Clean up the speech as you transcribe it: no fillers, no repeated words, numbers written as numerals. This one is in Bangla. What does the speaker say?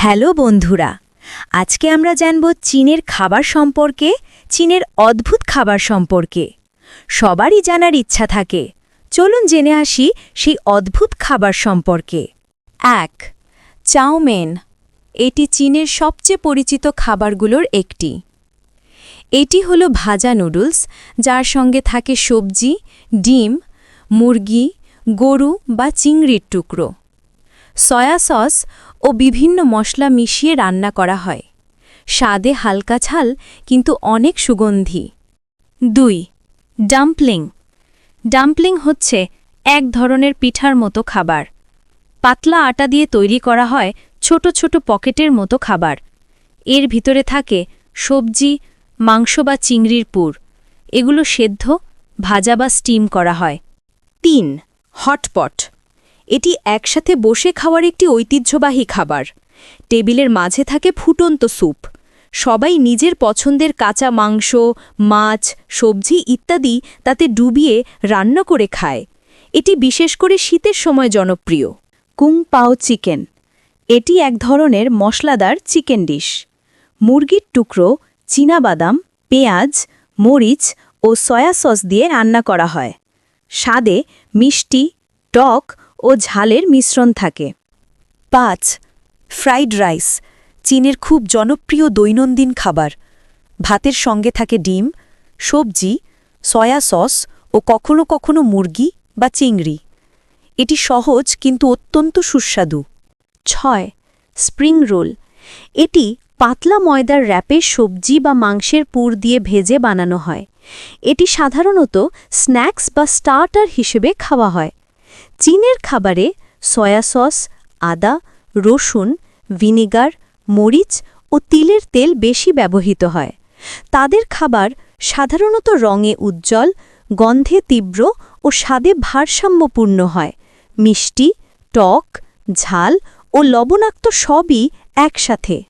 হ্যালো বন্ধুরা, আজকে আমরা জানব চীনের খাবার সম্পর্কে, চীনের অদ্ভুত খাবার সম্পর্কে। সবারই জানার ইচ্ছা থাকে। চলুন জেনে আসি সেই অদ্ভুত খাবার সম্পর্কে। 1. চাউমিন। এটি চীনের সবচেয়ে পরিচিত খাবারগুলোর একটি। এটি হলো ভাজা নুডলস, যার সঙ্গে থাকে সবজি, ডিম, মুরগি, গরু বা চিংড়ির টুকরো। সয়া সস ও বিভিন্ন মশলা মিশিয়ে রান্না করা হয়। স্বাদে হালকা ঝাল কিন্তু অনেক সুগন্ধি। 2. ডাম্পলিং। ডাম্পলিং হচ্ছে এক ধরনের পিঠার মতো খাবার। পাতলা আটা দিয়ে তৈরি করা হয় ছোট ছোট পকেটের মতো খাবার। এর ভিতরে থাকে সবজি, মাংস বা চিংড়ির পুর। এগুলো সেদ্ধ, ভাজা বা স্টিম করা হয়। 3. হটপট। এটি একসাথে বসে খাওয়ার একটি ঐতিহ্যবাহী খাবার। টেবিলের মাঝে থাকে ফুটন্ত স্যুপ। সবাই নিজের পছন্দের কাঁচা মাংস, মাছ, সবজি ইত্যাদি তাতে ডুবিয়ে রান্না করে খায়। এটি বিশেষ করে শীতের সময় জনপ্রিয়। কুং পাও চিকেন। এটি এক ধরনের মশলাদার চিকেন ডিশ। মুরগির টুকরো, চীনাবাদাম, পেঁয়াজ, মরিচ ও সয়া সস দিয়ে রান্না করা হয়। স্বাদে মিষ্টি, টক ও ঝালের মিশ্রণ থাকে। 5. Fried rice. চীনের খুব জনপ্রিয় দৈনন্দিন খাবার। ভাতের সঙ্গে থাকে ডিম, সবজি, সয়া সস ও কখনো কখনো মুরগি বা চিংড়ি। এটি সহজ কিন্তু অত্যন্ত সুস্বাদু। 6. Spring roll. এটি পাতলা ময়দার র্যাপে সবজি বা মাংসের পুর দিয়ে ভেজে বানানো হয়। এটি সাধারণত স্ন্যাক্স বা স্টার্টার হিসেবে খাওয়া হয়। চীনের খাবারে সয়া সস, আদা, রসুন, ভিনেগার, মরিচ ও তিলের তেল বেশি ব্যবহৃত হয়। তাদের খাবার সাধারণত রঙে উজ্জ্বল, গন্ধে তীব্র ও স্বাদে ভারসাম্যপূর্ণ হয়। মিষ্টি, টক, ঝাল ও লবণাক্ত সবই একসাথে।